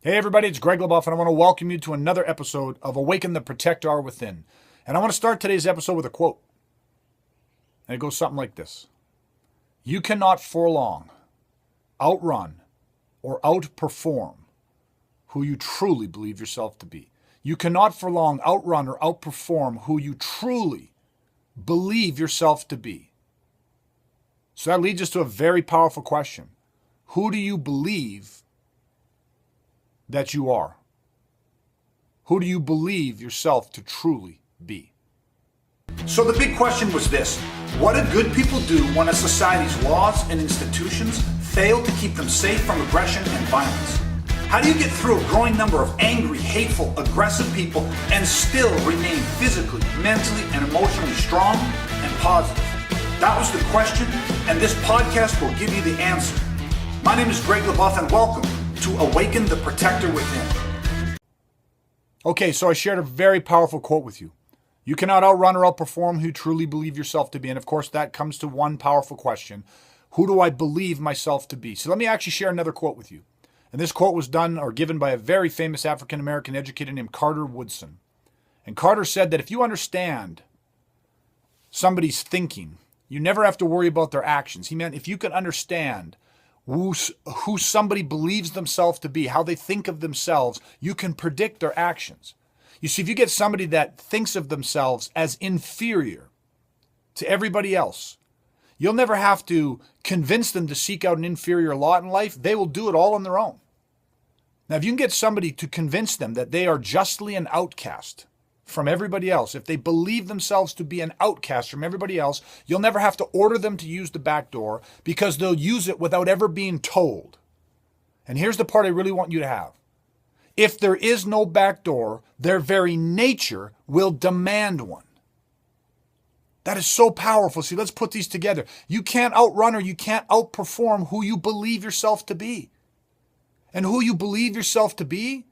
Hey everybody, it's Greg LaBeouf, and I want to welcome you to another episode of Awaken the Protector Our Within. And I want to start today's episode with a quote. And it goes something like this. You cannot for long outrun or outperform who you truly believe yourself to be. You cannot for long outrun or outperform who you truly believe yourself to be. So that leads us to a very powerful question. Who do you believe that you are? Who do you believe yourself to truly be? So the big question was this: what do good people do when a society's laws and institutions fail to keep them safe from aggression and violence? How do you get through a growing number of angry, hateful, aggressive people and still remain physically, mentally, and emotionally strong and positive? That was the question, and this podcast will give you the answer. My name is Greg LaBeouf, and welcome to Awaken the Protector Within. Okay, so I shared a very powerful quote with you. You cannot outrun or outperform who you truly believe yourself to be. And of course, that comes to one powerful question. Who do I believe myself to be? So let me actually share another quote with you. And this quote was done or given by a very famous African-American educator named Carter Woodson. And Carter said that if you understand somebody's thinking, you never have to worry about their actions. He meant if you can understand who somebody believes themselves to be, how they think of themselves, you can predict their actions. You see, if you get somebody that thinks of themselves as inferior to everybody else, you'll never have to convince them to seek out an inferior lot in life. They will do it all on their own. Now, if you can get somebody to convince them that they are justly an outcast from everybody else, if they believe themselves to be an outcast from everybody else, you'll never have to order them to use the back door because they'll use it without ever being told. And here's the part I really want you to have. If there is no back door, their very nature will demand one. That is so powerful. See, let's put these together. You can't outrun or you can't outperform who you believe yourself to be. And who you believe yourself to be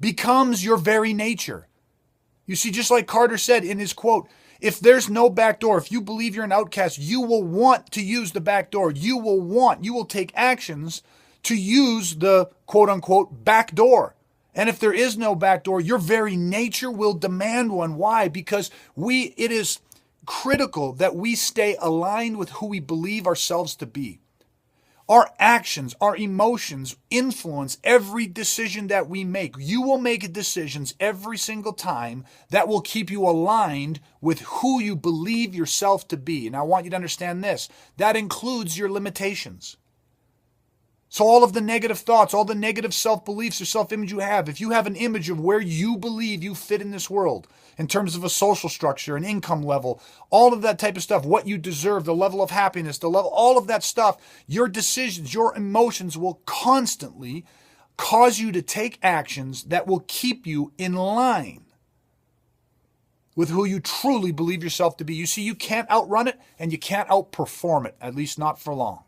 becomes your very nature. You see, just like Carter said in his quote, if there's no back door, if you believe you're an outcast, you will want to use the back door. You will take actions to use the quote unquote back door. And if there is no back door, your very nature will demand one. Why? Because it is critical that we stay aligned with who we believe ourselves to be. Our actions, our emotions influence every decision that we make. You will make decisions every single time that will keep you aligned with who you believe yourself to be. And I want you to understand this. That includes your limitations. So all of the negative thoughts, all the negative self-beliefs or self-image you have, if you have an image of where you believe you fit in this world, in terms of a social structure, an income level, all of that type of stuff, what you deserve, the level of happiness, the level, all of that stuff, your decisions, your emotions will constantly cause you to take actions that will keep you in line with who you truly believe yourself to be. You see, you can't outrun it and you can't outperform it, at least not for long.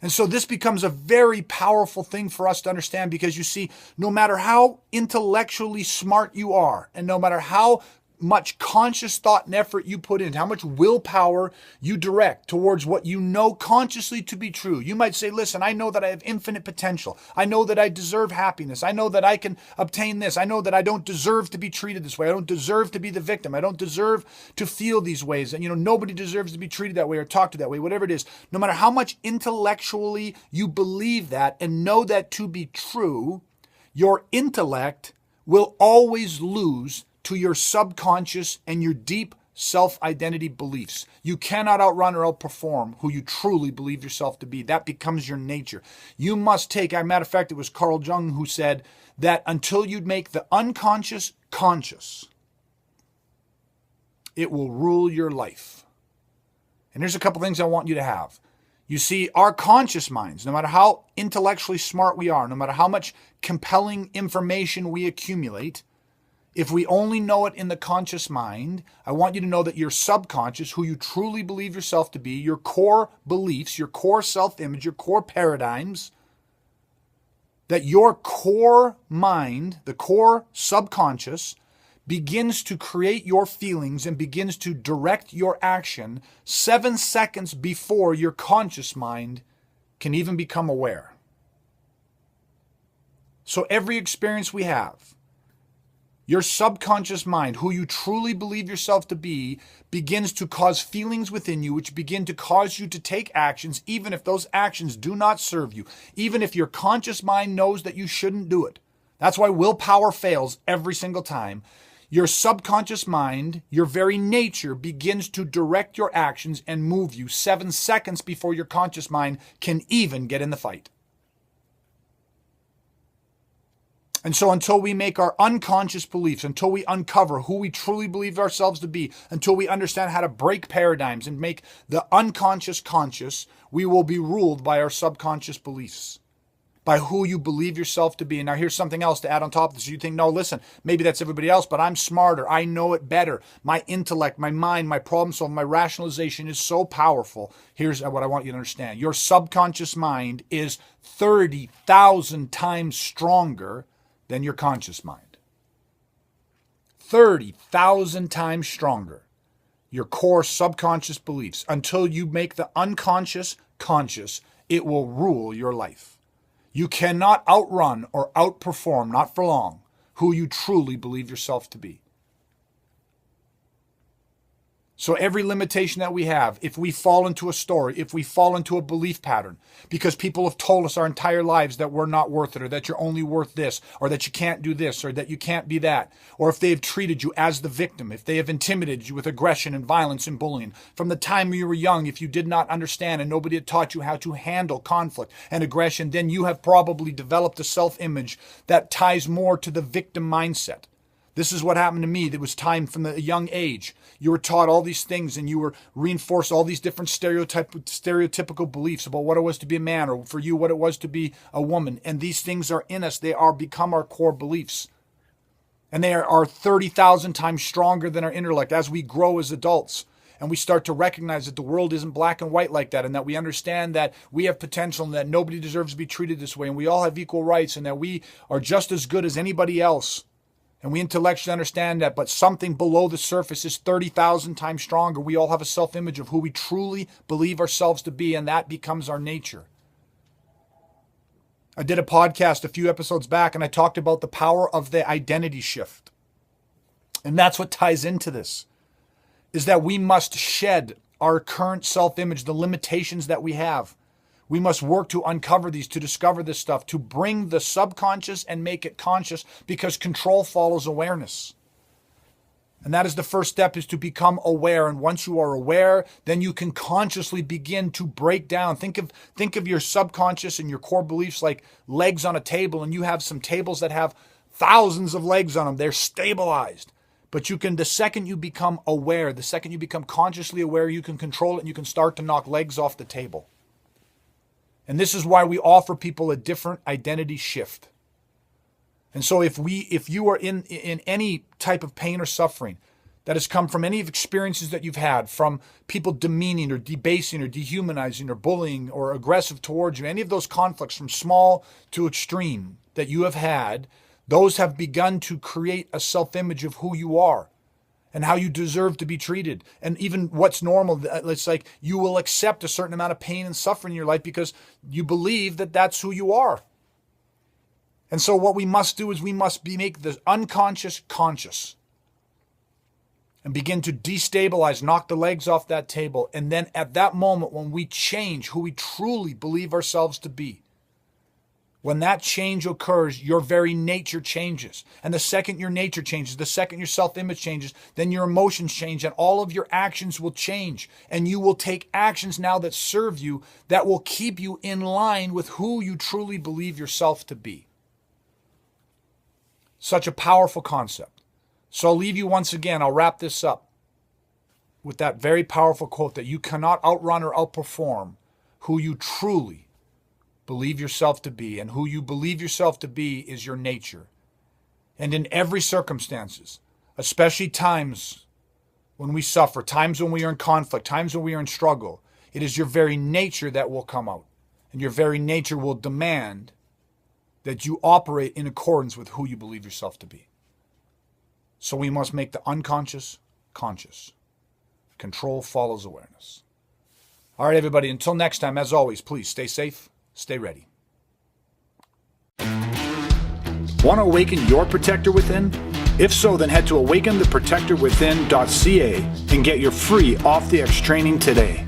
And so this becomes a very powerful thing for us to understand because you see, no matter how intellectually smart you are, and no matter how much conscious thought and effort you put in, how much willpower you direct towards what you know consciously to be true. You might say, listen, I know that I have infinite potential. I know that I deserve happiness. I know that I can obtain this. I know that I don't deserve to be treated this way. I don't deserve to be the victim. I don't deserve to feel these ways. And nobody deserves to be treated that way or talked to that way, whatever it is. No matter how much intellectually you believe that and know that to be true, your intellect will always lose to your subconscious and your deep self-identity beliefs. You cannot outrun or outperform who you truly believe yourself to be. That becomes your nature. You must take, as a matter of fact, it was Carl Jung who said that until you make the unconscious conscious, it will rule your life. And here's a couple things I want you to have. You see, our conscious minds, no matter how intellectually smart we are, no matter how much compelling information we accumulate, if we only know it in the conscious mind, I want you to know that your subconscious, who you truly believe yourself to be, your core beliefs, your core self-image, your core paradigms, that your core mind, the core subconscious, begins to create your feelings and begins to direct your action 7 seconds before your conscious mind can even become aware. So every experience we have, your subconscious mind, who you truly believe yourself to be, begins to cause feelings within you which begin to cause you to take actions, even if those actions do not serve you, even if your conscious mind knows that you shouldn't do it. That's why willpower fails every single time. Your subconscious mind, your very nature, begins to direct your actions and move you 7 seconds before your conscious mind can even get in the fight. And so until we make our unconscious beliefs, until we uncover who we truly believe ourselves to be, until we understand how to break paradigms and make the unconscious conscious, we will be ruled by our subconscious beliefs, by who you believe yourself to be. And now here's something else to add on top of this. You think, no, listen, maybe that's everybody else, but I'm smarter. I know it better. My intellect, my mind, my problem solving, my rationalization is so powerful. Here's what I want you to understand. Your subconscious mind is 30,000 times stronger than your conscious mind. 30,000 times stronger. Your core subconscious beliefs. Until you make the unconscious conscious, it will rule your life. You cannot outrun or outperform, not for long, who you truly believe yourself to be. So every limitation that we have, if we fall into a story, if we fall into a belief pattern, because people have told us our entire lives that we're not worth it, or that you're only worth this, or that you can't do this, or that you can't be that, or if they have treated you as the victim, if they have intimidated you with aggression and violence and bullying, from the time you were young, if you did not understand and nobody had taught you how to handle conflict and aggression, then you have probably developed a self-image that ties more to the victim mindset. This is what happened to me. There was time from a young age. You were taught all these things and you were reinforced all these different stereotypical beliefs about what it was to be a man, or for you, what it was to be a woman. And these things are in us. They are become our core beliefs. And they are 30,000 times stronger than our intellect as we grow as adults. And we start to recognize that the world isn't black and white like that, and that we understand that we have potential and that nobody deserves to be treated this way, and we all have equal rights, and that we are just as good as anybody else. And we intellectually understand that, but something below the surface is 30,000 times stronger. We all have a self-image of who we truly believe ourselves to be, and that becomes our nature. I did a podcast a few episodes back, and I talked about the power of the identity shift. And that's what ties into this, is that we must shed our current self-image, the limitations that we have. We must work to uncover these, to discover this stuff, to bring the subconscious and make it conscious, because control follows awareness. And that is the first step, is to become aware. And once you are aware, then you can consciously begin to break down. Think of your subconscious and your core beliefs like legs on a table, and you have some tables that have thousands of legs on them. They're stabilized. But you can, the second you become aware, the second you become consciously aware, you can control it and you can start to knock legs off the table. And this is why we offer people a different identity shift. And so if you are in any type of pain or suffering that has come from any of experiences that you've had, from people demeaning or debasing or dehumanizing or bullying or aggressive towards you, any of those conflicts from small to extreme that you have had, those have begun to create a self-image of who you are and how you deserve to be treated. And even what's normal, it's like you will accept a certain amount of pain and suffering in your life because you believe that that's who you are. And so what we must do is we must make the unconscious conscious and begin to destabilize, knock the legs off that table. And then at that moment, when we change who we truly believe ourselves to be, when that change occurs, your very nature changes. And the second your nature changes, the second your self-image changes, then your emotions change and all of your actions will change. And you will take actions now that serve you, that will keep you in line with who you truly believe yourself to be. Such a powerful concept. So I'll leave you once again, I'll wrap this up with that very powerful quote that you cannot outrun or outperform who you truly believe yourself to be, and who you believe yourself to be is your nature. And in every circumstances, especially times when we suffer, times when we are in conflict, times when we are in struggle, it is your very nature that will come out. And your very nature will demand that you operate in accordance with who you believe yourself to be. So we must make the unconscious conscious. Control follows awareness. All right, everybody, until next time, as always, please stay safe. Stay ready. Want to awaken your protector within? If so, then head to awakentheprotectorwithin.ca and get your free off the X training today.